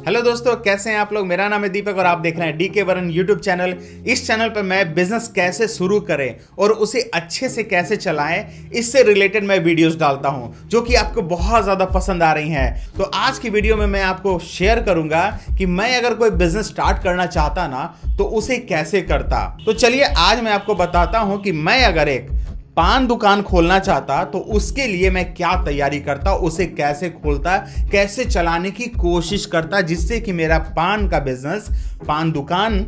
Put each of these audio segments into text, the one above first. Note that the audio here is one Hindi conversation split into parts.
हेलो दोस्तों, कैसे हैं आप लोग। मेरा नाम है दीपक और आप देख रहे हैं डीके वरन यूट्यूब चैनल। इस चैनल पर मैं बिजनेस कैसे शुरू करें और उसे अच्छे से कैसे चलाएं, इससे रिलेटेड मैं वीडियोस डालता हूं जो कि आपको बहुत ज़्यादा पसंद आ रही हैं। तो आज की वीडियो में मैं आपको शेयर करूंगा कि मैं अगर कोई बिजनेस स्टार्ट करना चाहता ना तो उसे कैसे करता। तो चलिए आज मैं आपको बताता हूं कि मैं अगर एक पान दुकान खोलना चाहता तो उसके लिए मैं क्या तैयारी करता, उसे कैसे खोलता, कैसे चलाने की कोशिश करता जिससे कि मेरा पान का बिजनेस, पान दुकान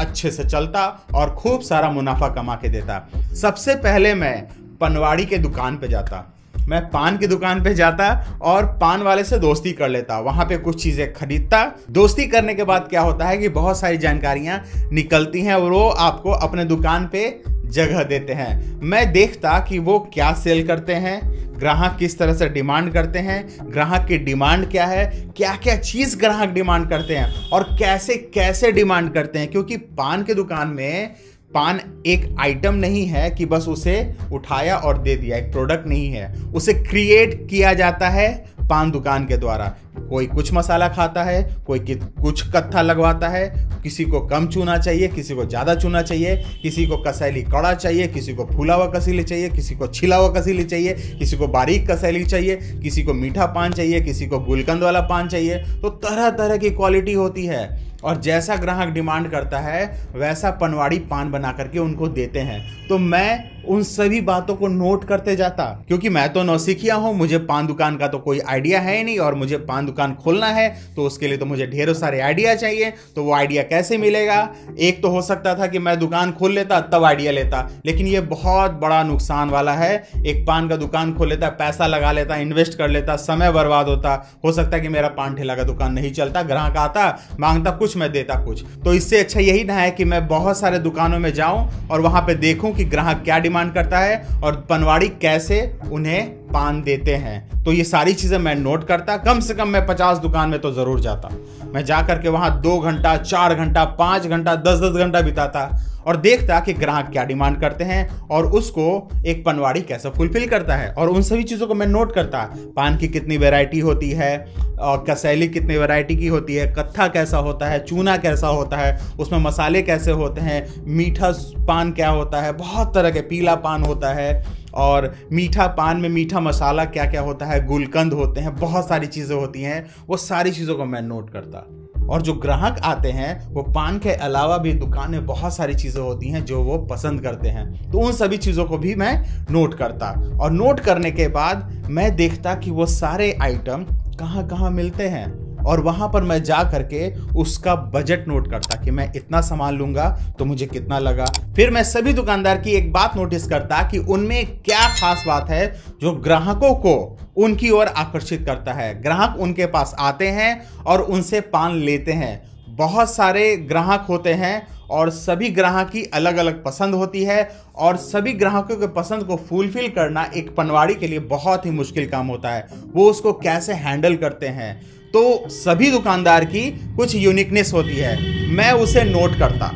अच्छे से चलता और खूब सारा मुनाफा कमा के देता। सबसे पहले मैं पनवाड़ी के दुकान पे जाता। मैं पान की दुकान पे जाता और पान वाले से दोस्ती कर लेता, वहां पे कुछ चीजें खरीदता। दोस्ती करने के बाद क्या होता है कि बहुत सारी जानकारियां निकलती हैं और वो आपको अपने दुकान पे जगह देते हैं। मैं देखता कि वो क्या सेल करते हैं, ग्राहक किस तरह से डिमांड करते हैं, ग्राहक की डिमांड क्या है, क्या क्या चीज़ ग्राहक डिमांड करते हैं और कैसे कैसे डिमांड करते हैं। क्योंकि पान की दुकान में पान एक आइटम नहीं है कि बस उसे उठाया और दे दिया, एक प्रोडक्ट नहीं है, उसे क्रिएट किया जाता है पान दुकान के द्वारा। कोई कुछ मसाला खाता है, कोई कुछ कत्था लगवाता है, किसी को कम चूना चाहिए, किसी को ज़्यादा चूना चाहिए, किसी को कसैली कड़ा चाहिए, किसी को फूला हुआ कसीली चाहिए, किसी को छिला हुआ कसीली चाहिए, किसी को बारीक कसैली चाहिए, किसी को मीठा पान चाहिए, किसी को गुलकंद वाला पान चाहिए। तो तरह तरह की क्वालिटी होती है और जैसा ग्राहक डिमांड करता है वैसा पनवाड़ी पान बना करके उनको देते हैं। तो मैं उन सभी बातों को नोट करते जाता, क्योंकि मैं तो नौसिखिया हूं, मुझे पान दुकान का तो कोई आइडिया है ही नहीं और मुझे पान दुकान खोलना है तो उसके लिए तो मुझे ढेरों सारे आइडिया चाहिए। तो वो आइडिया कैसे मिलेगा? एक तो हो सकता था कि मैं दुकान खोल लेता तब आइडिया लेता, लेकिन ये बहुत बड़ा नुकसान वाला है। एक पान का दुकान खोल लेता, पैसा लगा लेता, इन्वेस्ट कर लेता, समय बर्बाद होता, हो सकता है कि मेरा पान ठेला का दुकान नहीं चलता, ग्राहक आता मांगता कुछ, मैं देता कुछ। तो इससे अच्छा यही ना है कि मैं बहुत सारे दुकानों में जाऊं और वहां पे देखूं कि ग्राहक क्या डिमांड करता है और पनवाड़ी कैसे उन्हें पान देते हैं। तो ये सारी चीजें मैं नोट करता। कम से कम मैं 50 दुकान में तो जरूर जाता। मैं जा करके वहां 2 घंटा, 4 घंटा, 5 घंटा, 10-10 घंटा बिताता और देखता कि ग्राहक क्या डिमांड करते हैं और उसको एक पनवाड़ी कैसे फुलफिल करता है। और उन सभी चीज़ों को मैं नोट करता। पान की कितनी वैरायटी होती है और कसैली कितनी वैरायटी की होती है, कत्था कैसा होता है, चूना कैसा होता है, उसमें मसाले कैसे होते हैं, मीठा पान क्या होता है, बहुत तरह के, पीला पान होता है और मीठा पान में मीठा मसाला क्या क्या होता है, गुलकंद होते हैं, बहुत सारी चीज़ें होती हैं। वो सारी चीज़ों को मैं नोट करता। और जो ग्राहक आते हैं वो पान के अलावा भी दुकान में बहुत सारी चीज़ें होती हैं जो वो पसंद करते हैं। तो उन सभी चीज़ों को भी मैं नोट करता और नोट करने के बाद मैं देखता कि वो सारे आइटम कहाँ कहाँ मिलते हैं और वहाँ पर मैं जा करके उसका बजट नोट करता कि मैं इतना सामान लूँगा तो मुझे कितना लगा। फिर मैं सभी दुकानदार की एक बात नोटिस करता कि उनमें क्या खास बात है जो ग्राहकों को उनकी ओर आकर्षित करता है। ग्राहक उनके पास आते हैं और उनसे पान लेते हैं। बहुत सारे ग्राहक होते हैं और सभी ग्राहक की अलग अलग पसंद होती है और सभी ग्राहकों के पसंद को फुलफिल करना एक पनवाड़ी के लिए बहुत ही मुश्किल काम होता है। वो उसको कैसे हैंडल करते हैं। तो सभी दुकानदार की कुछ यूनिकनेस होती है, मैं उसे नोट करता।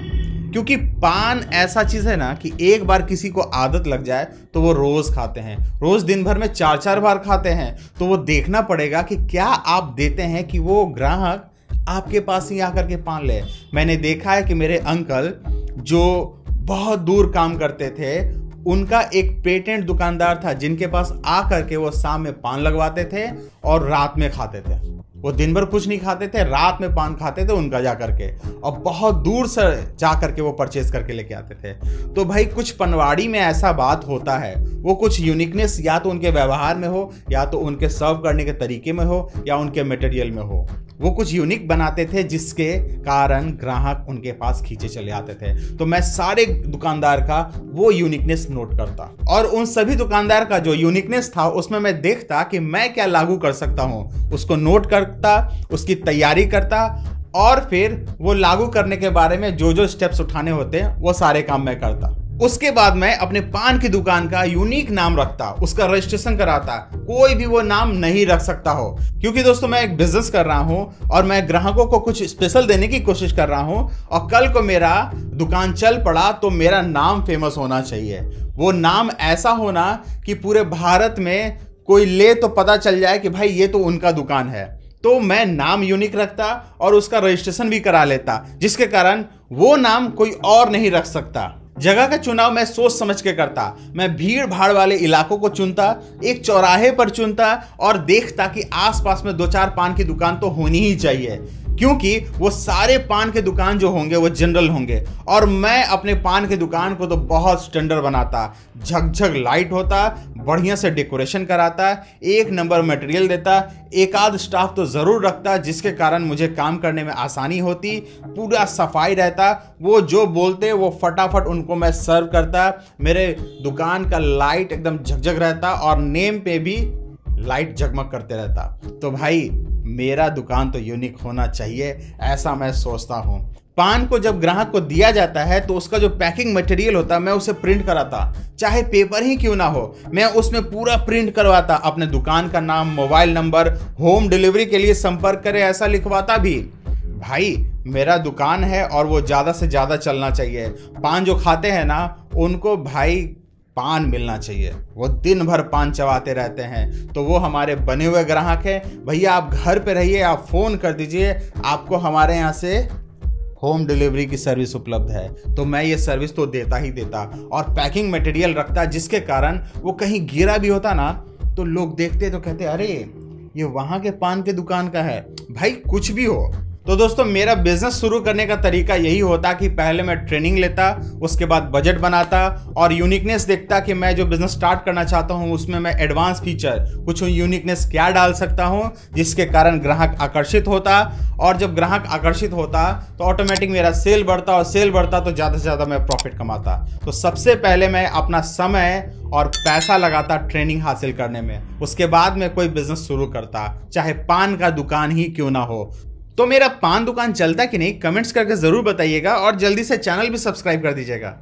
क्योंकि पान ऐसा चीज़ है ना कि एक बार किसी को आदत लग जाए तो वो रोज़ खाते हैं, रोज़ दिन भर में 4-4 बार खाते हैं। तो वो देखना पड़ेगा कि क्या आप देते हैं कि वो ग्राहक आपके पास ही आकर के पान ले। मैंने देखा है कि मेरे अंकल जो बहुत दूर काम करते थे, उनका एक पेटेंट दुकानदार था जिनके पास आकर के वो शाम में पान लगवाते थे और रात में खाते थे। वो दिन भर कुछ नहीं खाते थे, रात में पान खाते थे उनका जा करके, और बहुत दूर से जा करके वो परचेज करके लेके आते थे। तो भाई कुछ पनवाड़ी में ऐसा बात होता है, वो कुछ यूनिकनेस या तो उनके व्यवहार में हो, या तो उनके सर्व करने के तरीके में हो, या उनके मटेरियल में हो। वो कुछ यूनिक बनाते थे जिसके कारण ग्राहक उनके पास खींचे चले आते थे। तो मैं सारे दुकानदार का वो यूनिकनेस नोट करता और उन सभी दुकानदार का जो यूनिकनेस था उसमें मैं देखता कि मैं क्या लागू कर सकता हूँ, उसको नोट करता, उसकी तैयारी करता और फिर वो लागू करने के बारे में जो जो स्टेप्स उठाने होते हैं वो सारे काम मैं करता। उसके बाद मैं अपने पान की दुकान का यूनिक नाम रखता, उसका रजिस्ट्रेशन कराता। कोई भी वो नाम नहीं रख सकता हो, क्योंकि दोस्तों मैं एक बिजनेस कर रहा हूं और मैं ग्राहकों को कुछ स्पेशल देने की कोशिश कर रहा हूं और कल को मेरा दुकान चल पड़ा तो मेरा नाम फेमस होना चाहिए। वो नाम ऐसा होना कि पूरे भारत में कोई ले तो पता चल जाए कि भाई ये तो उनका दुकान है। तो मैं नाम यूनिक रखता और उसका रजिस्ट्रेशन भी करा लेता, जिसके कारण वो नाम कोई और नहीं रख सकता। जगह का चुनाव मैं सोच समझ के करता। मैं भीड़ भाड़ वाले इलाकों को चुनता, एक चौराहे पर चुनता और देखता कि आसपास में 2-4 पान की दुकान तो होनी ही चाहिए, क्योंकि वो सारे पान के दुकान जो होंगे वो जनरल होंगे। और मैं अपने पान के दुकान को तो बहुत स्टैंडर्ड बनाता, झकझक लाइट होता, बढ़िया से डेकोरेशन कराता, एक नंबर मटेरियल देता, एक आध स्टाफ तो ज़रूर रखता जिसके कारण मुझे काम करने में आसानी होती, पूरा सफाई रहता, वो जो बोलते वो फटाफट उनको मैं सर्व करता, मेरे दुकान का लाइट एकदम झकझक रहता और नेम पे भी लाइट जगमग करते रहता। तो भाई मेरा दुकान तो यूनिक होना चाहिए, ऐसा मैं सोचता हूँ। पान को जब ग्राहक को दिया जाता है तो उसका जो पैकिंग मटेरियल होता है मैं उसे प्रिंट कराता, चाहे पेपर ही क्यों ना हो, मैं उसमें पूरा प्रिंट करवाता, अपने दुकान का नाम, मोबाइल नंबर, होम डिलीवरी के लिए संपर्क करें ऐसा लिखवाता भी। भाई मेरा दुकान है और वो ज़्यादा से ज़्यादा चलना चाहिए। पान जो खाते हैं ना उनको भाई पान मिलना चाहिए, वो दिन भर पान चबाते रहते हैं, तो वो हमारे बने हुए ग्राहक हैं। भैया आप घर पे रहिए, आप फ़ोन कर दीजिए, आपको हमारे यहाँ से होम डिलीवरी की सर्विस उपलब्ध है। तो मैं ये सर्विस तो देता ही देता और पैकिंग मटेरियल रखता, जिसके कारण वो कहीं गिरा भी होता ना तो लोग देखते तो कहते अरे ये वहाँ के पान के दुकान का है। भाई कुछ भी हो। तो दोस्तों मेरा बिजनेस शुरू करने का तरीका यही होता कि पहले मैं ट्रेनिंग लेता, उसके बाद बजट बनाता और यूनिकनेस देखता कि मैं जो बिजनेस स्टार्ट करना चाहता हूं उसमें मैं एडवांस फीचर कुछ यूनिकनेस क्या डाल सकता हूं जिसके कारण ग्राहक आकर्षित होता। और जब ग्राहक आकर्षित होता तो ऑटोमेटिक मेरा सेल बढ़ता और सेल बढ़ता तो ज़्यादा से ज़्यादा मैं प्रॉफिट कमाता। तो सबसे पहले मैं अपना समय और पैसा लगाता ट्रेनिंग हासिल करने में, उसके बाद मैं कोई बिजनेस शुरू करता, चाहे पान का दुकान ही क्यों ना हो। तो मेरा पान दुकान चलता कि नहीं कमेंट्स करके ज़रूर बताइएगा और जल्दी से चैनल भी सब्सक्राइब कर दीजिएगा।